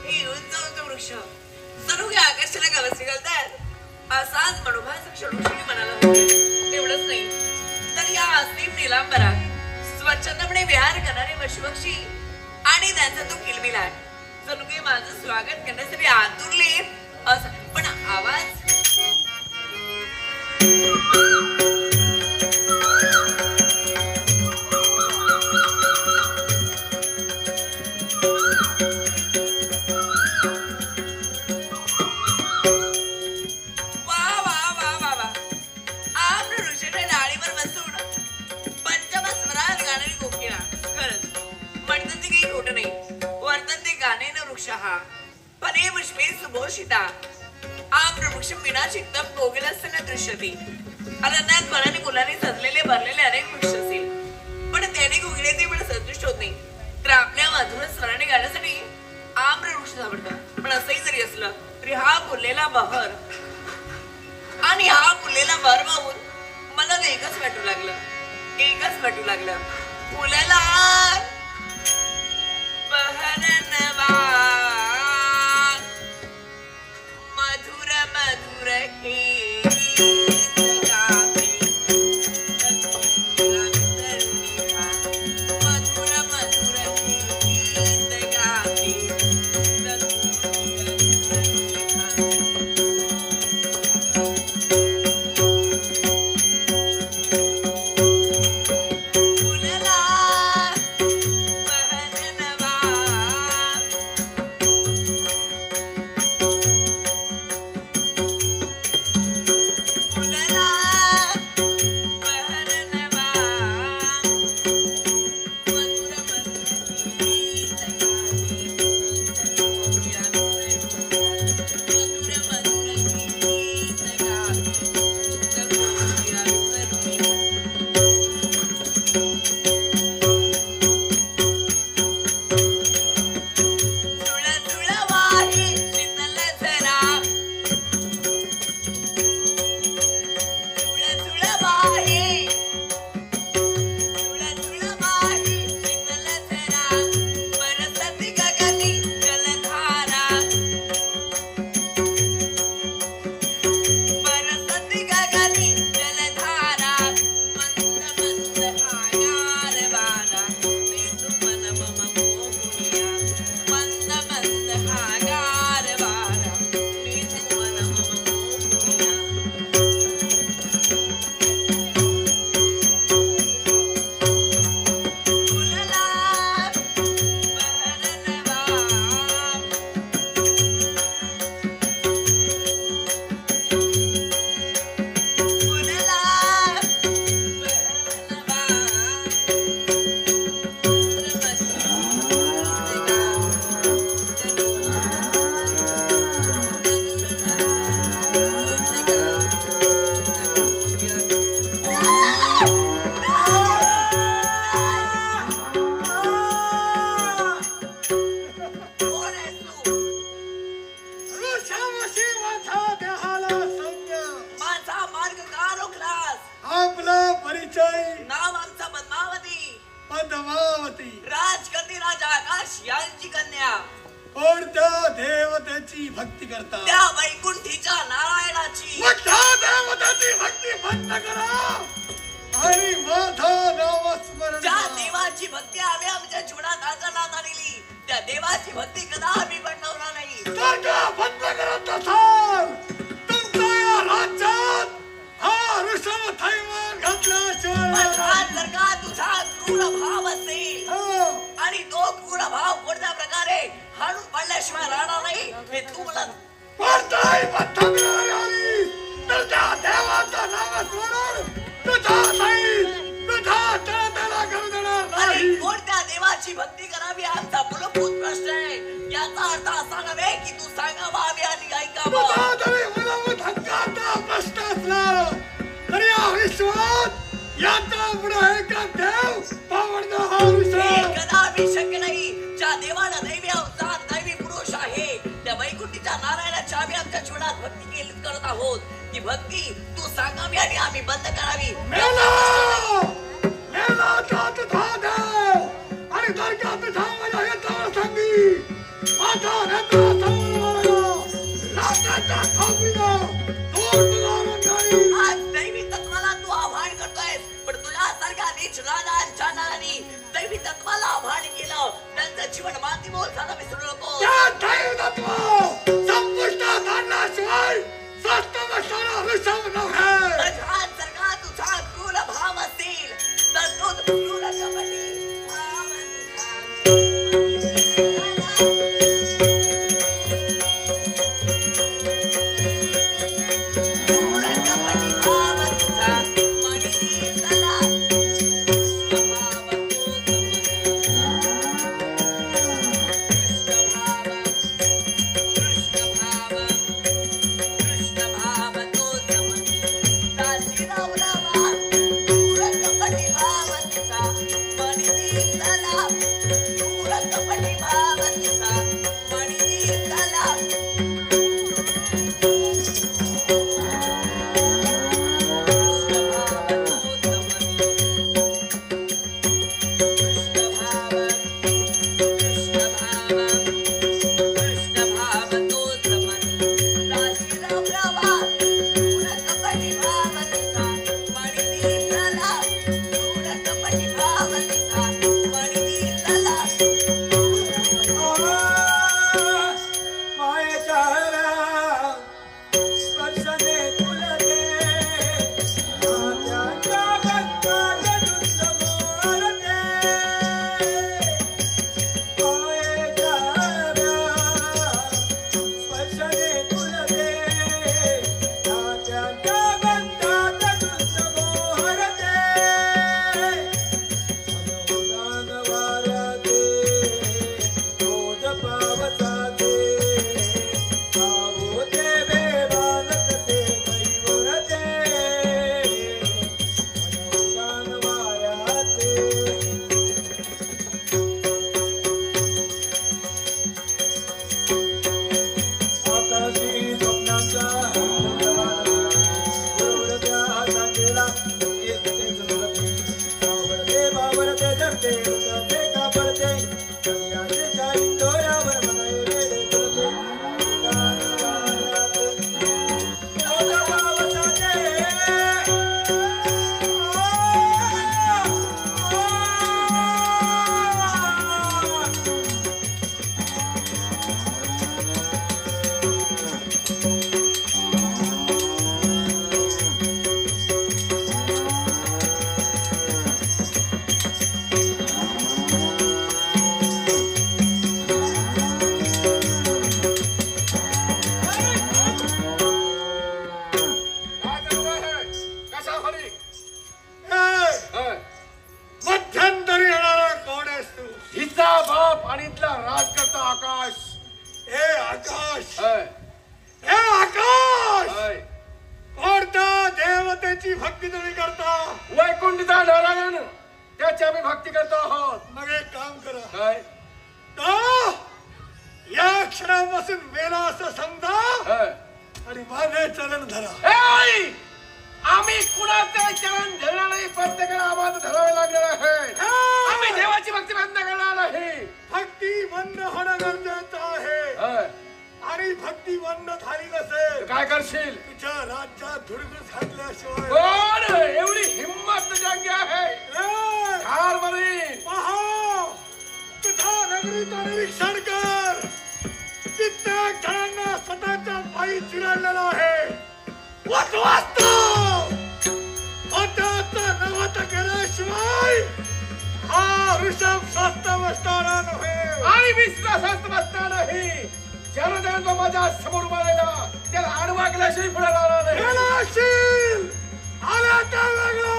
हे उंच उंच वृक्ष सरुगे आकाशाला गवसणी घालतात असाच मनोभास क्षणोक्षणी मनाला एवढंच नाही तर या अस्तीम निलांबरात स्वच्छंदपणे विहार करणारे पशुपक्षी आणि त्यांचा तो किलबिलाट जणू काही माझं स्वागत करण्यासाठी आतुरले असं पण आवाज अरण्यात वनाने मुलाने सजलेले भरलेले अनेक वृक्ष असेल पण त्याने गुगलेचे पण संतुष्ट होत नाही तर आपल्या मधुर स्वराने गाण्यासाठी आम्र वृक्ष सापडतात पण असंही जरी असलं तरी हा फुललेला बहर आणि हा फुललेला बहर पाहून मला तर एकच वाटू लागलं फुलला बहरनवा मधुर मधुर भक्ती करता त्या वैकुंठीच्या नारायणाची भक्ती बंद करा आणि माझं नाव स्मरण ज्या देवाची भक्ती आम्ही आमच्या जीवनात आचरणात आणली त्या देवाची भक्ती कदापि बंडवणार नाही तर का बंद करत असाल तुमच्या या राज्यात हा ऋषभ थैमान घातल्याशिवाय जर का तुझा क्रूर भाव असेल आणि तो क्रूर भाव कोणत्या प्रकारे हाणून पडल्याशिवाय राहणार नाही हे तू मला कोणताही पत्ता मिळाली तर त्या देवाचं नाव स्मरण तुझा त्याला करू देणार नाही कोणत्या देवाची भक्ती करावी आमचा मूलभूत प्रश्न आहे याचा अर्थ असा नव्हे की तू सांगावी आणि ऐकावं तरी मूलभूत हक्काचा प्रश्न असला तर या विश्वात याचा पुढे एका देव पावडणं हा विषय कदापि शक्य नाही ज्या देवाला दैवी अवतार दैवी पुरुष आहे त्या वैकुंठीच्या नारायणाच्या आम्ही आमच्या जीवनात भक्ती करत आहोत ती भक्ती तू सांगावी आणि आम्ही बंद करावी आणि जर का तुझा मला येतावर सांगी माझा आज दैवी तत्वाला तू आव्हान करतोयस, पण तुला सारखा नीच राजांनी दैवी तत्वाला आव्हान केलं, त्यांचं जीवन माती मोल झालं विसरू नको. हा जर का तुझा क्रूर भाव असेल तर तो क्रूर कपटी भाव भक्ती तुम्ही करता वैकुंठचा नारायण त्याची आम्ही भक्ती करतो आहोत. मग एक काम करा काय या क्षणापासून मेला असं समजा आणि माझे चरण धरा. आम्ही कुणाचे चरण धरणार नाही, प्रत्येकाला आम्हाला धरावे लागणार आहे. आम्ही देवाची भक्ती बंद करणार नाही. भक्ती बंद होणं गरजेचं आहे आणि भक्ती बंद झाली नसेल काय करशील? तुझ्या राज्यात धुडगूस घातल्याशिवाय. कोण एवढी हिम्मत जंगी आहे? ठार मारीन. पहा तुझ्या नगरीचं निरीक्षण कर. कित्येक जणांना स्वतःच्या पायी चिरडलेला आहे. नवत केल्याशिवाय हा ऋषभ स्वस्त बसणारा नव्हे आणि विश्वासात बसणार नाही. ज्यानं तो माझ्या समोर उभारलेला त्याला आडवा केल्याशिवाय पुढे जाणार नाही. आला त्या वेगळा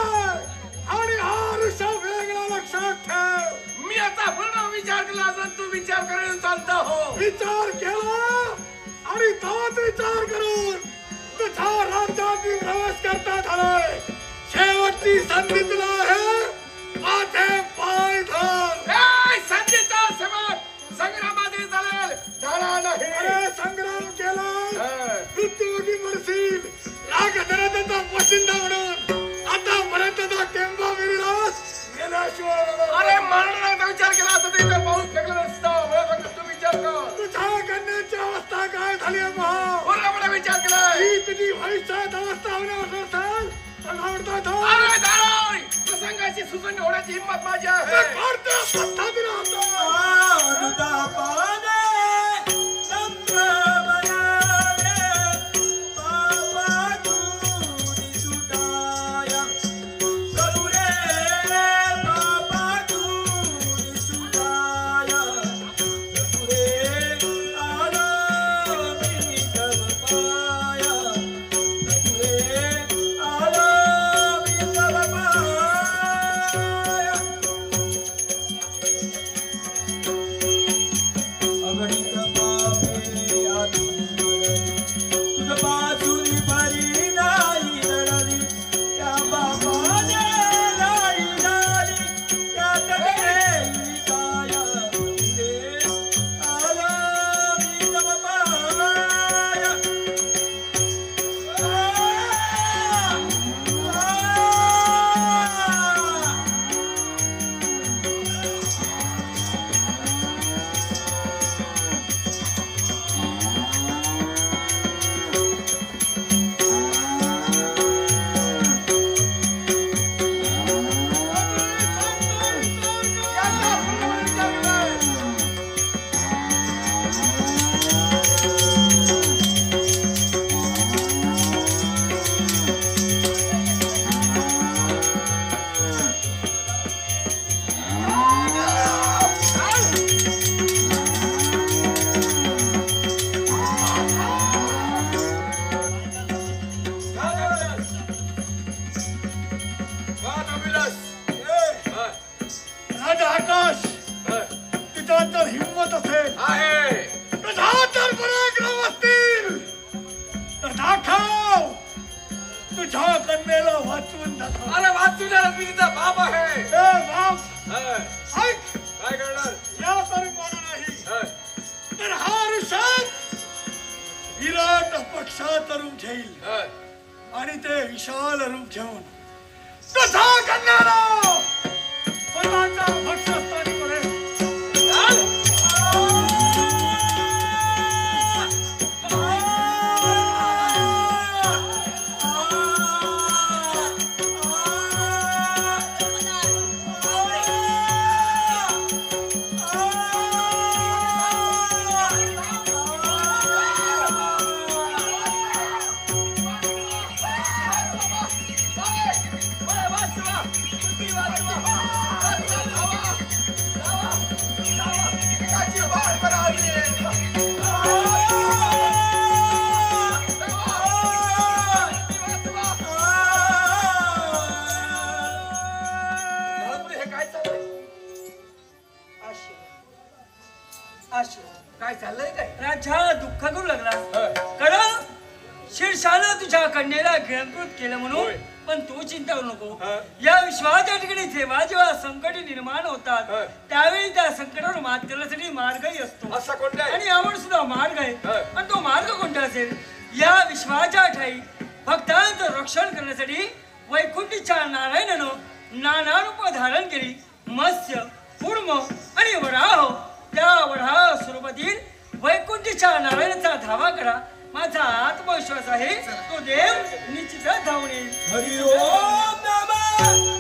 आणि हा ऋषभ वेगळा. लक्षात ठेव. मी आता पूर्ण विचार केला असून तू विचार करून चालता हो. विचार केला आणि तोच विचार करून तुझ्या राज्यात प्रवेश करता झालाय. शेवटची संधी तुला आहे. माझे पाय धर. संधीचा संग्रामातील चालेल झाला नाही. अरे संग्राम केला मृत्यूगी मरशील. रागधराचा पोशिंदा म्हणून आतापर्यंतचा टेंबा विरलास गेल्याशिवाय. अरे मरणाचा विचार केला असता तर पाऊस फेकला नसता. मला सांग तू विचार कर. तुझ्या कन्या झाली आहे महा. पूर्णपणे विचार केलाय. ही तुझी भविष्यात अवस्था होण्यावर असेल तर आवडतात हो. अरे दारोई, प्रसंगाची सुसंग होण्याची हिंमत माझी आहे. कोणत्या पद्धतीने होतं? अरे वाचून मी तिचा बाप आहे. काय करणार? या स्वरूपानं नाही तर हा ऋषभ विराट पक्षाचं रूप घेईल आणि ते विशाल रूप घेऊन कसा करणारा स्वतःच्या भक्षस्थानी करेल. काय चाललंय काय? राजा दुःख करू लागला कारण शीर्षानं तुझ्या कन्येला गिळंकृत केलं म्हणून. पण तू चिंता करू नको. या विश्वाच्या ठिकाणी जेव्हा संकट निर्माण होतात त्यावेळी त्या संकटावर मात करण्यासाठी मार्गही असतो. असा कोणता? आणि यावर सुद्धा मार्ग आहे. पण तो मार्ग कोणता असेल? या विश्वाच्या ठाई भक्तांचं रक्षण करण्यासाठी वैकुंठीच्या नारायणानं नाना रूप धारण केली. मत्स्य, कूर्म आणि वराह. त्या वराह स्वरूपातील वैकुंठीच्या नारायणाचा धावा करा. माझा आत्मविश्वास आहे तो देव निश्चितच धावून येईल. हरि ओम नमः